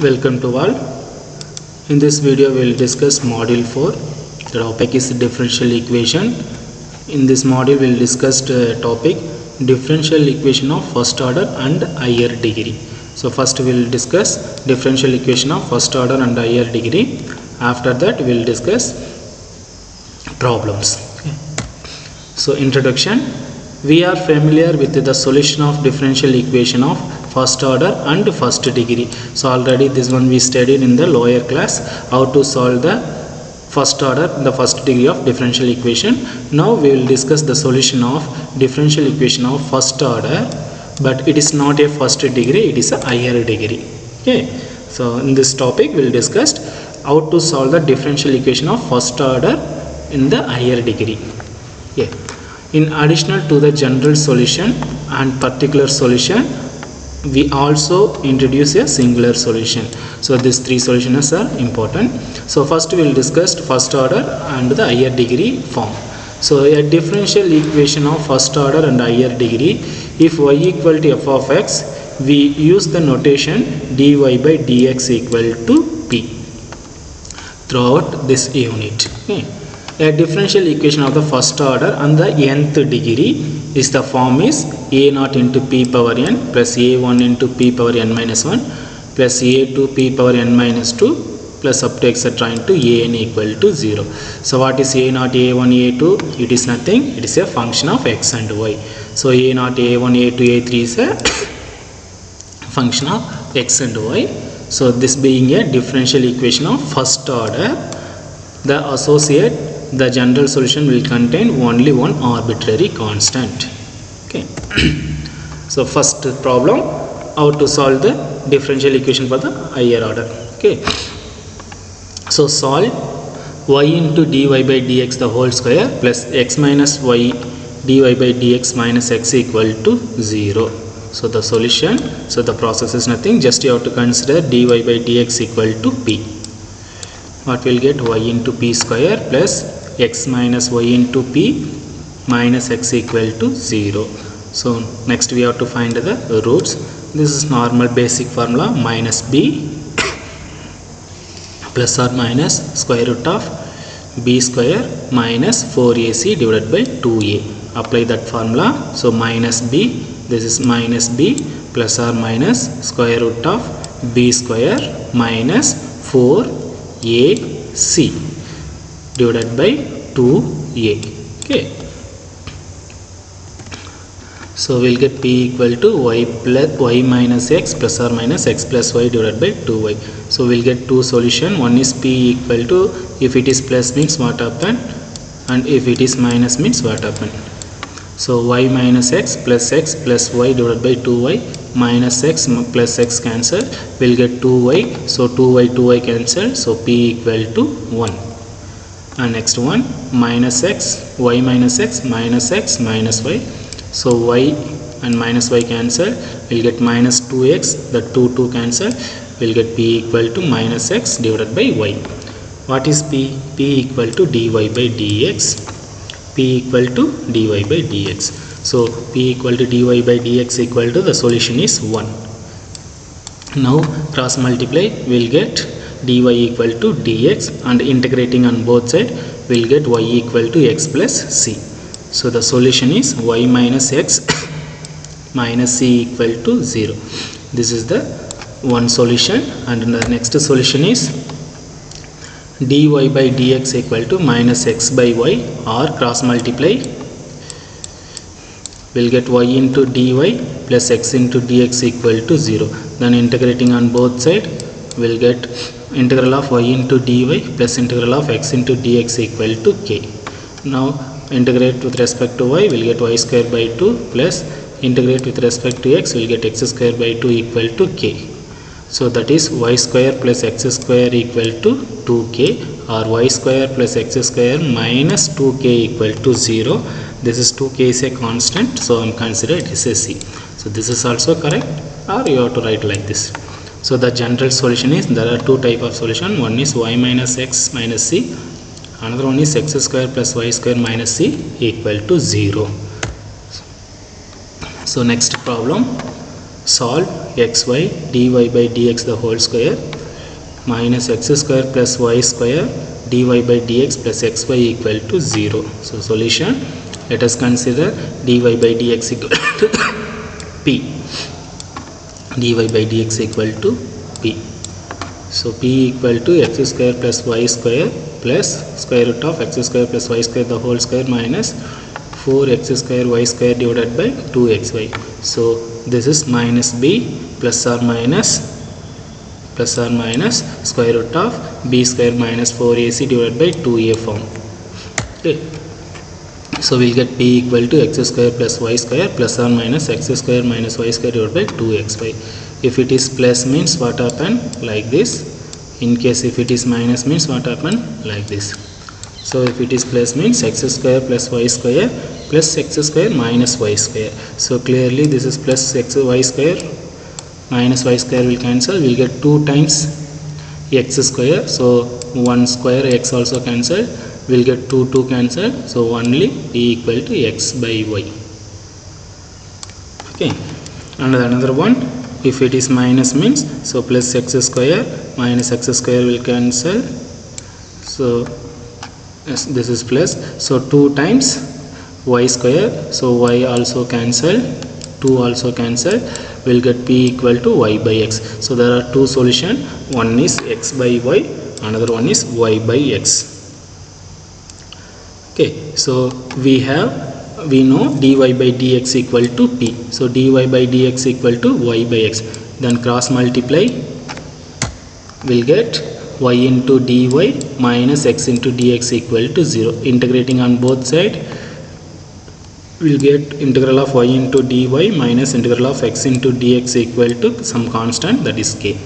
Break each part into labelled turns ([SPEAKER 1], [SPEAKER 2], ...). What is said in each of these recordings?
[SPEAKER 1] Welcome to all. In this video we will discuss module 4. The topic is differential equation. In this module we will discuss the topic differential equation of first order and higher degree. So first we will discuss differential equation of first order and higher degree. After that we will discuss problems. So introduction. We are familiar with the solution of differential equation of first order and first degree. So already this one we studied in the lower class, how to solve the first order, the first degree of differential equation. Now we will discuss the solution of differential equation of first order, but it is not a first degree, it is a higher degree. Okay, so in this topic we will discuss how to solve the differential equation of first order in the higher degree. Yeah. In addition to the general solution and particular solution, we also introduce a singular solution. So these three solutions are important. So first we will discuss first order and the higher degree form. So a differential equation of first order and higher degree, if y equal to f of x, we use the notation dy by dx equal to p throughout this unit. Okay. A differential equation of the first order and the nth degree is the form is a0 into p power n plus a1 into p power n minus 1 plus a2 p power n minus 2 plus up to etc. into an equal to 0. So what is a0, a1, a2? It is nothing, it is a function of x and y. So a0, a1, a2, a3 is a function of x and y. So this being a differential equation of first order, the general solution will contain only one arbitrary constant. Okay. So first problem, how to solve the differential equation for the higher order. Okay. So solve y into dy by dx the whole square plus x minus y dy by dx minus x equal to 0. So the solution, so the process is nothing, just you have to consider dy by dx equal to p. What will get? Y into p square plus x minus y into p minus x equal to 0. So next we have to find the roots. This is normal basic formula, minus b plus or minus square root of b square minus 4ac divided by 2a. Apply that formula. So minus b, this is minus b plus or minus square root of b square minus 4ac divided by 2a. Okay. So we'll get p equal to y minus x plus or minus x plus y divided by 2y. So we'll get two solution. One is p equal to, if it is plus means what happen, and if it is minus means what happen. So y minus x plus y divided by 2y minus x plus x cancel, we'll get 2y. So 2y cancel. So p equal to 1. And next one, minus x, y minus x minus x minus y. So y and minus y cancel, we'll get minus 2x, the 2 cancel, we'll get p equal to minus x divided by y. What is p? P equal to dy by dx. P equal to dy by dx. So p equal to dy by dx equal to, the solution is 1. Now cross multiply, we'll get dy equal to dx, and integrating on both sides we'll get y equal to x plus c. So the solution is y minus x minus c equal to 0. This is the one solution, and the next solution is dy by dx equal to minus x by y, or cross multiply, we'll get y into dy plus x into dx equal to 0. Then integrating on both sides we'll get integral of y into dy plus integral of x into dx equal to k. Now integrate with respect to y, we'll get y square by 2 plus integrate with respect to x, we'll get x square by 2 equal to k. So that is y square plus x square equal to 2k, or y square plus x square minus 2k equal to 0. This is 2k is a constant, so I'm considered it is a c. So this is also correct, or you have to write like this. So the general solution is, there are two type of solution. One is y minus x minus c, another one is x square plus y square minus c equal to 0. So next problem, solve xy dy by dx the whole square minus x square plus y square dy by dx plus xy equal to 0. So solution, let us consider dy by dx equal to p. dy by dx equal to p. So p equal to x square plus y square plus square root of x square plus y square the whole square minus 4x square y square divided by 2xy. So this is minus b plus or minus square root of b square minus 4ac divided by 2a form. Okay. So we'll get p equal to x square plus y square plus or minus x square minus y square divided by 2xy. If it is plus means what happen? Like this. In case if it is minus means what happen? Like this. So if it is plus means x square plus y square plus x square minus y square. So clearly this is plus x y square minus y square will cancel. We'll get 2 times x square. So 1 square x also cancel. We'll get 2 cancel. So only p equal to x by y. Okay. And another one, if it is minus means, so plus x square minus x square will cancel. So yes, this is plus. So 2 times y square. So y also cancel. 2 also cancel. We'll get p equal to y by x. So there are 2 solutions. One is x by y. Another one is y by x. Okay. So we know dy by dx equal to p. So dy by dx equal to y by x. Then cross multiply, we'll get y into dy minus x into dx equal to 0. Integrating on both sides, we'll get integral of y into dy minus integral of x into dx equal to some constant, that is k.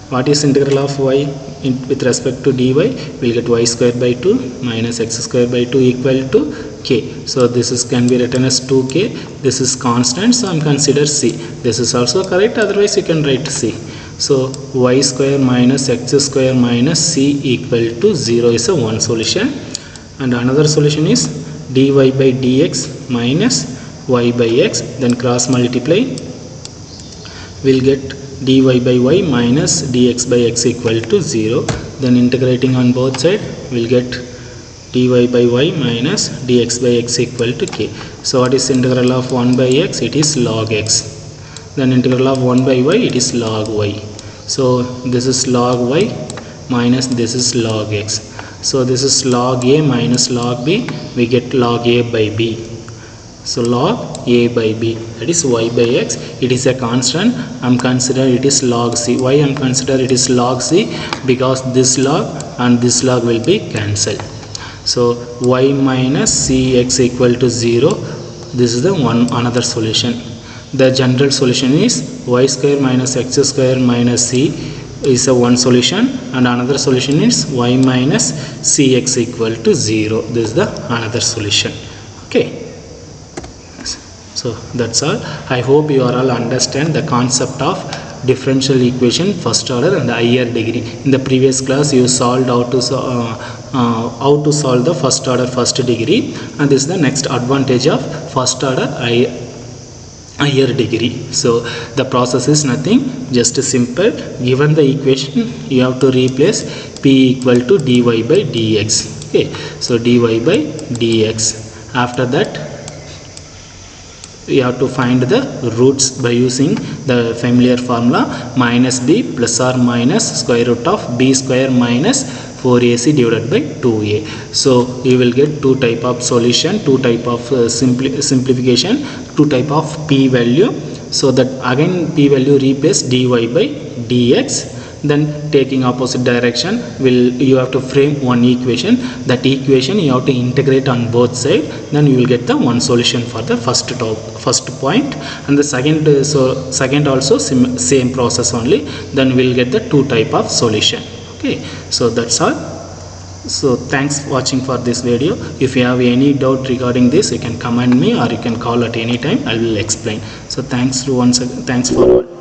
[SPEAKER 1] What is integral of y with respect to dy? We'll get y square by 2 minus x square by 2 equal to k. So this is can be written as 2k. This is constant, so I'm consider c. This is also correct, otherwise you can write c. So y square minus x square minus c equal to 0 is a one solution. And another solution is dy by dx minus y by x. Then cross multiply, we'll get dy by y minus dx by x equal to 0. Then integrating on both sides, we'll get dy by y minus dx by x equal to k. So what is integral of 1 by x? It is log x. Then integral of 1 by y, it is log y. So this is log y minus this is log x. So this is log a minus log b. We get log a by b. So log a by b, that is y by x. It is a constant. I'm consider it is log c. Why I'm consider it is log c? Because this log and this log will be cancelled. So y minus cx equal to 0. This is the another solution. The general solution is y square minus x square minus c is a one solution, and another solution is y minus cx equal to 0. This is the another solution. Okay. So that's all. I hope you are all understand the concept of differential equation first order and higher degree. In the previous class you solved how to solve the first order first degree, and this is the next advantage of first order higher degree. So the process is nothing, just simple. Given the equation, you have to replace p equal to dy by dx. Okay, so dy by dx. After that, you have to find the roots by using the familiar formula minus b plus or minus square root of b square minus 4ac divided by 2a. So you will get 2 type of solution, 2 type of simplification, 2 type of p value. So that again p value replace dy by dx. Then taking opposite direction, you have to frame one equation. That equation you have to integrate on both sides. Then you will get the one solution for the first point, and the second also same process only. Then we will get the 2 type of solution. Okay, so that's all. So thanks for watching for this video. If you have any doubt regarding this, you can comment me or you can call at any time. I will explain. So thanks for all.